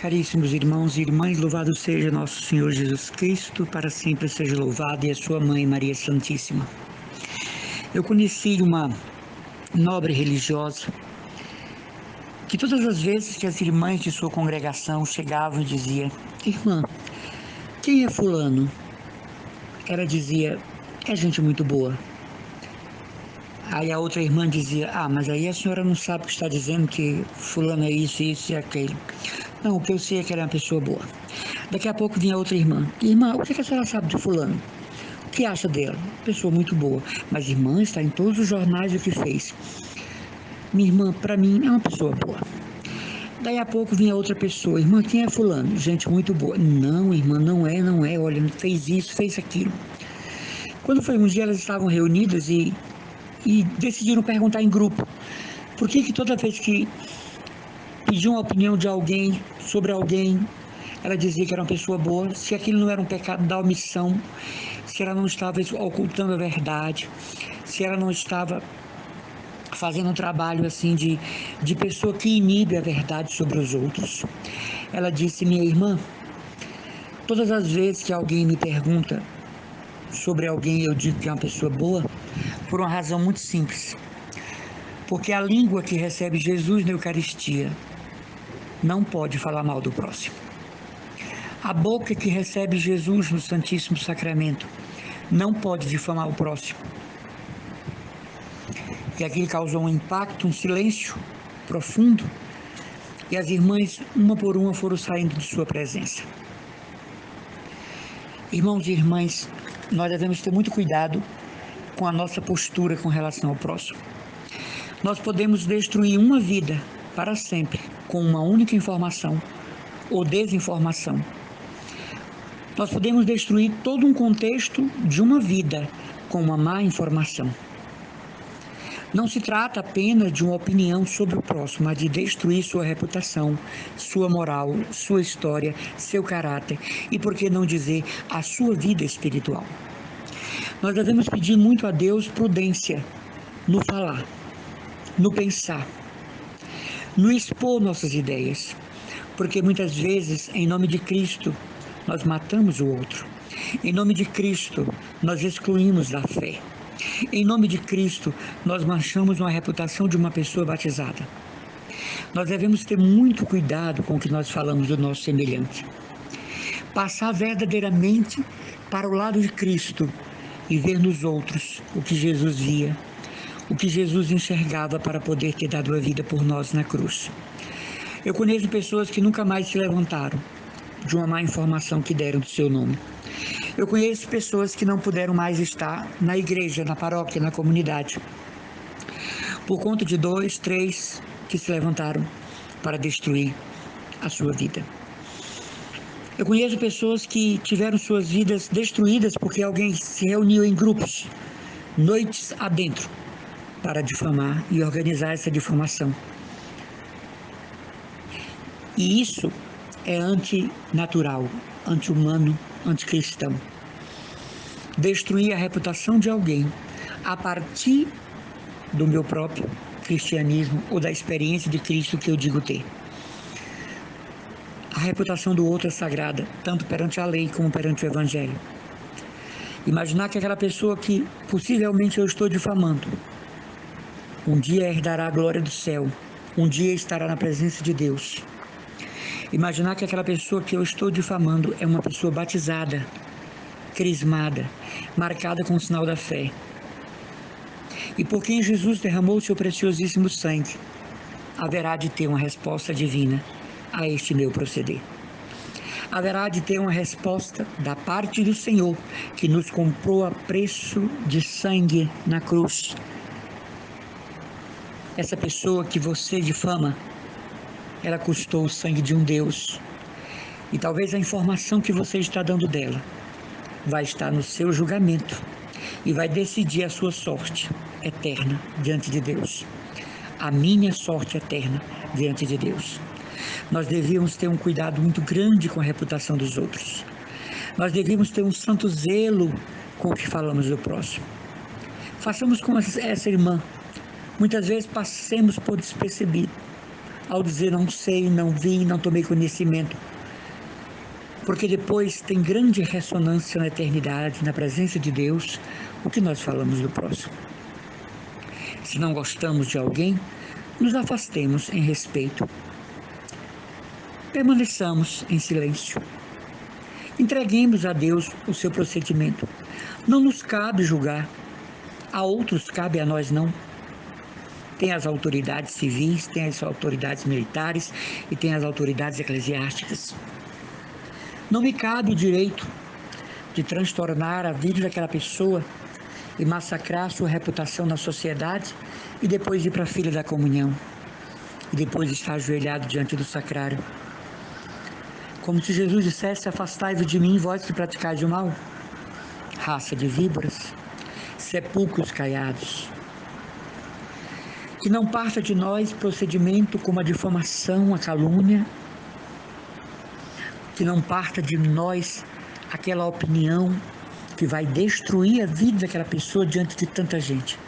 Caríssimos irmãos e irmãs, louvado seja nosso Senhor Jesus Cristo, para sempre seja louvado, e a sua mãe Maria Santíssima. Eu conheci uma nobre religiosa que todas as vezes que as irmãs de sua congregação chegavam e diziam: irmã, quem é fulano? Ela dizia: é gente muito boa. Aí a outra irmã dizia: mas aí a senhora não sabe o que está dizendo, que fulano é isso, isso e aquilo. Não, o que eu sei é que ela é uma pessoa boa. Daqui a pouco vinha outra irmã: irmã, o que a senhora sabe de fulano? O que acha dela? Pessoa muito boa. Mas irmã, está em todos os jornais o que fez. Minha irmã, para mim, é uma pessoa boa. Daí a pouco vinha outra pessoa: irmã, quem é fulano? Gente muito boa. Não, irmã, não é, olha, fez isso, fez aquilo. Quando foi um dia, elas estavam reunidas e decidiram perguntar em grupo: por que toda vez que pediam a opinião de alguém sobre alguém, ela dizia que era uma pessoa boa, se aquilo não era um pecado da omissão, se ela não estava ocultando a verdade, se ela não estava fazendo um trabalho assim de pessoa que inibe a verdade sobre os outros. Ela disse: minha irmã, todas as vezes que alguém me pergunta sobre alguém, eu digo que é uma pessoa boa, por uma razão muito simples. Porque a língua que recebe Jesus na Eucaristia não pode falar mal do próximo. A boca que recebe Jesus no Santíssimo Sacramento não pode difamar o próximo. E aquilo causou um impacto, um silêncio profundo, e as irmãs, uma por uma, foram saindo de sua presença. Irmãos e irmãs, nós devemos ter muito cuidado com a nossa postura com relação ao próximo. Nós podemos destruir uma vida para sempre com uma única informação ou desinformação. Nós podemos destruir todo um contexto de uma vida com uma má informação. Não se trata apenas de uma opinião sobre o próximo, mas de destruir sua reputação, sua moral, sua história, seu caráter e, por que não dizer, a sua vida espiritual. Nós devemos pedir muito a Deus prudência no falar, no pensar, no expor nossas ideias, porque muitas vezes, em nome de Cristo, nós matamos o outro. Em nome de Cristo, nós excluímos da fé. Em nome de Cristo, nós manchamos uma reputação de uma pessoa batizada. Nós devemos ter muito cuidado com o que nós falamos do nosso semelhante. Passar verdadeiramente para o lado de Cristo e ver nos outros o que Jesus via, o que Jesus enxergava para poder ter dado a vida por nós na cruz. Eu conheço pessoas que nunca mais se levantaram de uma má informação que deram do seu nome. Eu conheço pessoas que não puderam mais estar na igreja, na paróquia, na comunidade, por conta de 2, 3 que se levantaram para destruir a sua vida. Eu conheço pessoas que tiveram suas vidas destruídas porque alguém se reuniu em grupos, noites adentro, para difamar e organizar essa difamação. E isso é antinatural, anti-humano, anticristão. Destruir a reputação de alguém a partir do meu próprio cristianismo ou da experiência de Cristo que eu digo ter. A reputação do outro é sagrada, tanto perante a lei como perante o Evangelho. Imaginar que aquela pessoa que possivelmente eu estou difamando, um dia herdará a glória do céu, um dia estará na presença de Deus. Imaginar que aquela pessoa que eu estou difamando é uma pessoa batizada, crismada, marcada com o sinal da fé. E por quem Jesus derramou o seu preciosíssimo sangue, haverá de ter uma resposta divina a este meu proceder. Haverá de ter uma resposta da parte do Senhor, que nos comprou a preço de sangue na cruz. Essa pessoa que você difama, ela custou o sangue de um Deus. E talvez a informação que você está dando dela vai estar no seu julgamento e vai decidir a sua sorte eterna diante de Deus. A minha sorte eterna diante de Deus. Nós devíamos ter um cuidado muito grande com a reputação dos outros. Nós devíamos ter um santo zelo com o que falamos do próximo. Façamos como essa irmã. Muitas vezes passemos por despercebido. ao dizer não sei, não vi, não tomei conhecimento. Porque depois tem grande ressonância na eternidade, na presença de Deus, o que nós falamos do próximo. Se não gostamos de alguém, nos afastemos em respeito. Permaneçamos em silêncio. Entreguemos a Deus o seu procedimento. Não nos cabe julgar. A outros cabe, a nós não. Tem as autoridades civis, tem as autoridades militares e tem as autoridades eclesiásticas. Não me cabe o direito de transtornar a vida daquela pessoa e massacrar sua reputação na sociedade e depois ir para a fila da comunhão e depois estar ajoelhado diante do sacrário. Como se Jesus dissesse: afastai-vos de mim, vós que praticais o mal. Raça de víboras, sepulcros caiados. Que não parta de nós procedimento como a difamação, a calúnia. Que não parta de nós aquela opinião que vai destruir a vida daquela pessoa diante de tanta gente.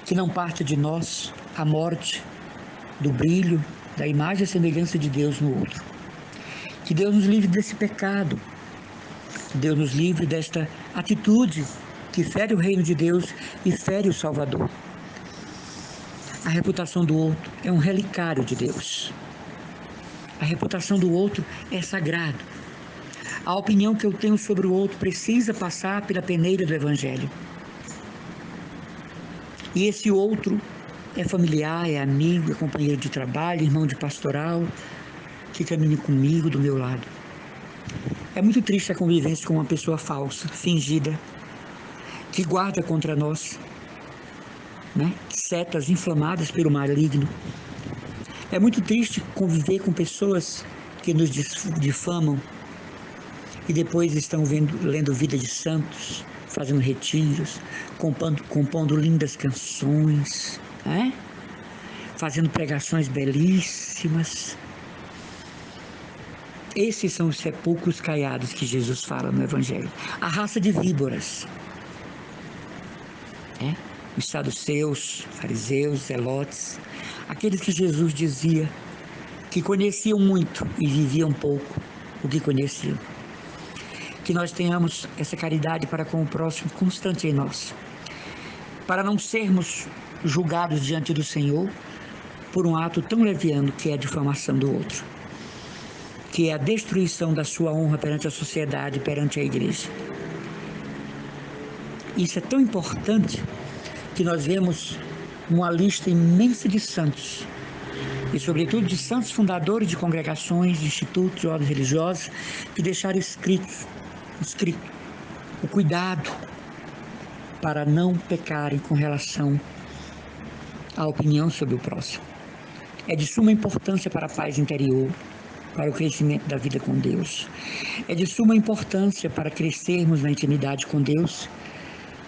Que não parta de nós a morte do brilho, da imagem e semelhança de Deus no outro. Que Deus nos livre desse pecado. Que Deus nos livre desta atitude que fere o reino de Deus e fere o Salvador. A reputação do outro é um relicário de Deus. A reputação do outro é sagrado. A opinião que eu tenho sobre o outro precisa passar pela peneira do Evangelho. E esse outro é familiar, é amigo, é companheiro de trabalho, irmão de pastoral, que caminha comigo, do meu lado. É muito triste a convivência com uma pessoa falsa, fingida, que guarda contra nós, setas inflamadas pelo maligno. É muito triste conviver com pessoas que nos difamam e depois estão lendo vida de santos, fazendo retiros, compondo lindas canções, fazendo pregações belíssimas. Esses são os sepulcros caiados que Jesus fala no Evangelho. A raça de víboras. Os saduceus, fariseus, zelotes, aqueles que Jesus dizia que conheciam muito e viviam pouco o que conheciam. Que nós tenhamos essa caridade para com o próximo constante em nós, para não sermos julgados diante do Senhor por um ato tão leviano que é a difamação do outro, que é a destruição da sua honra perante a sociedade, perante a igreja. Isso é tão importante que nós vemos uma lista imensa de santos, e sobretudo de santos fundadores de congregações, de institutos, de ordens religiosas, que deixaram escrito o cuidado para não pecarem com relação à opinião sobre o próximo. É de suma importância para a paz interior, para o crescimento da vida com Deus. É de suma importância para crescermos na intimidade com Deus,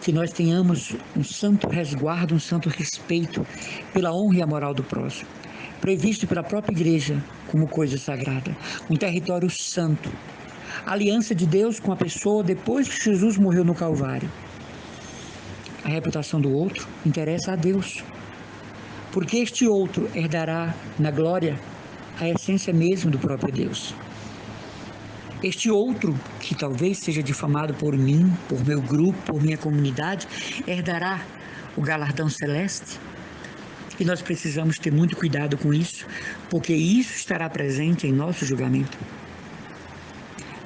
que nós tenhamos um santo resguardo, um santo respeito pela honra e a moral do próximo, previsto pela própria igreja como coisa sagrada, um território santo, a aliança de Deus com a pessoa depois que Jesus morreu no Calvário. A reputação do outro interessa a Deus, porque este outro herdará na glória a essência mesmo do próprio Deus. Este outro, que talvez seja difamado por mim, por meu grupo, por minha comunidade, herdará o galardão celeste. E nós precisamos ter muito cuidado com isso, porque isso estará presente em nosso julgamento.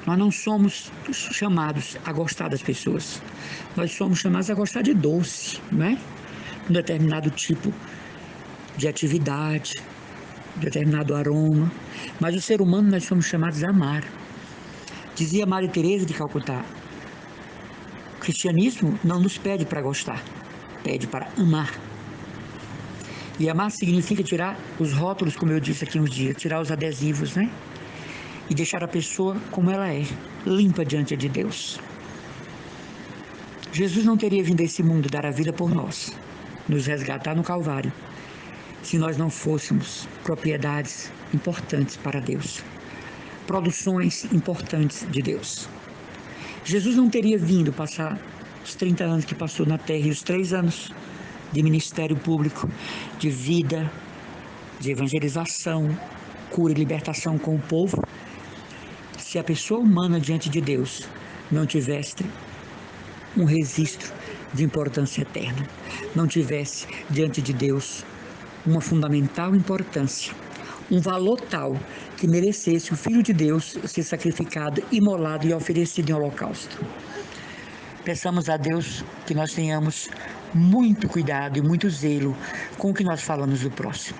Nós não somos chamados a gostar das pessoas. Nós somos chamados a gostar de doce, um determinado tipo de atividade, um determinado aroma. Mas o ser humano nós somos chamados a amar. Dizia Maria Teresa de Calcutá: o cristianismo não nos pede para gostar, pede para amar. E amar significa tirar os rótulos, como eu disse aqui uns dias, tirar os adesivos, e deixar a pessoa como ela é, limpa diante de Deus. Jesus não teria vindo a esse mundo dar a vida por nós, nos resgatar no Calvário, se nós não fôssemos propriedades importantes para Deus, produções importantes de Deus. Jesus não teria vindo passar os 30 anos que passou na terra e os 3 anos de ministério público, de vida de evangelização, cura e libertação com o povo, se a pessoa humana diante de Deus não tivesse um registro de importância eterna, não tivesse diante de Deus uma fundamental importância, um valor tal que merecesse o Filho de Deus ser sacrificado, imolado e oferecido em holocausto. Peçamos a Deus que nós tenhamos muito cuidado e muito zelo com o que nós falamos do próximo,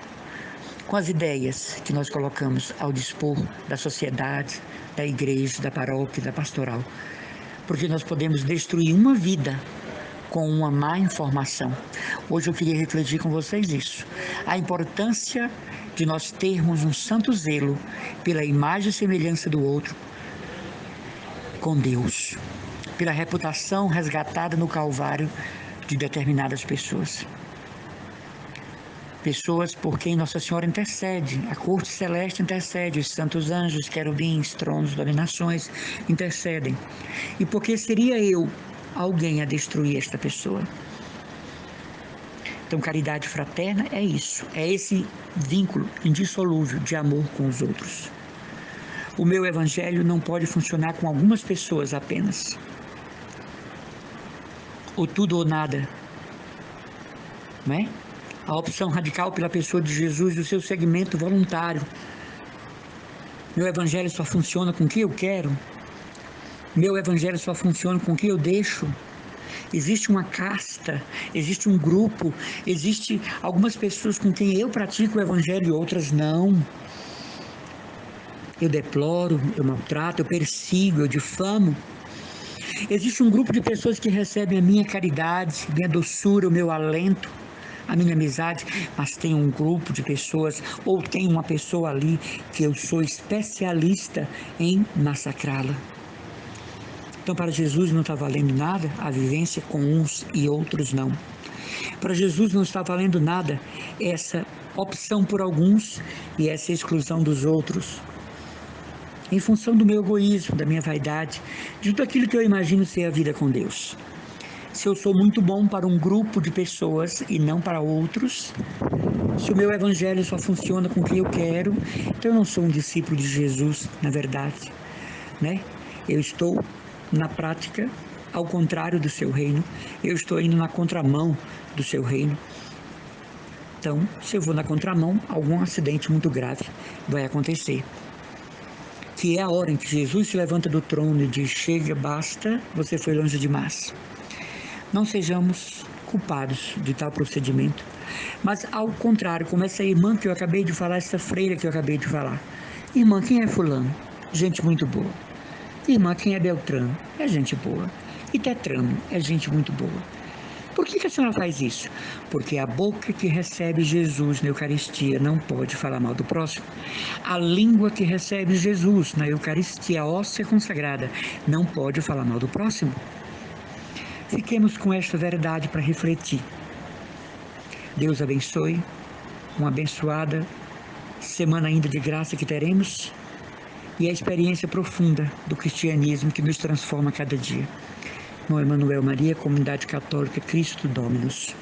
com as ideias que nós colocamos ao dispor da sociedade, da igreja, da paróquia, da pastoral, porque nós podemos destruir uma vida com uma má informação. Hoje eu queria refletir com vocês isso, a importância de nós termos um santo zelo pela imagem e semelhança do outro com Deus, pela reputação resgatada no Calvário de determinadas pessoas. Pessoas por quem Nossa Senhora intercede, a corte celeste intercede, os santos anjos, querubins, tronos, dominações intercedem. E porque seria eu alguém a destruir esta pessoa? Então, caridade fraterna é isso, é esse vínculo indissolúvel de amor com os outros. O meu evangelho não pode funcionar com algumas pessoas apenas. Ou tudo ou nada, não é? A opção radical pela pessoa de Jesus do seu segmento voluntário. Meu evangelho só funciona com o que eu quero. Meu evangelho só funciona com o que eu deixo. Existe uma casta, existe um grupo, existe algumas pessoas com quem eu pratico o evangelho e outras não. Eu deploro, eu maltrato, eu persigo, eu difamo. Existe um grupo de pessoas que recebem a minha caridade, minha doçura, o meu alento, a minha amizade, mas tem um grupo de pessoas, ou tem uma pessoa ali que eu sou especialista em massacrá-la. Então, para Jesus não está valendo nada a vivência com uns e outros não. Para Jesus não está valendo nada essa opção por alguns e essa exclusão dos outros, em função do meu egoísmo, da minha vaidade, de tudo aquilo que eu imagino ser a vida com Deus. Se eu sou muito bom para um grupo de pessoas e não para outros, se o meu evangelho só funciona com o que eu quero, então eu não sou um discípulo de Jesus, na verdade, né? Eu estou na prática ao contrário do seu reino, eu estou indo na contramão do seu reino. Então, se eu vou na contramão, algum acidente muito grave vai acontecer. Que é a hora em que Jesus se levanta do trono e diz: chega, basta, você foi longe demais. Não sejamos culpados de tal procedimento, mas ao contrário, como essa irmã que eu acabei de falar, essa freira que eu acabei de falar. Irmã, quem é fulano? Gente muito boa. Irmã, quem é Beltrano? É gente boa. E Tetrano? É gente muito boa. Por que a senhora faz isso? Porque a boca que recebe Jesus na Eucaristia não pode falar mal do próximo. A língua que recebe Jesus na Eucaristia óssea consagrada não pode falar mal do próximo. Fiquemos com esta verdade para refletir. Deus abençoe. Uma abençoada semana ainda de graça que teremos e a experiência profunda do cristianismo que nos transforma a cada dia. Irmão Emanuel Maria, Comunidade Católica Cristo Dominus.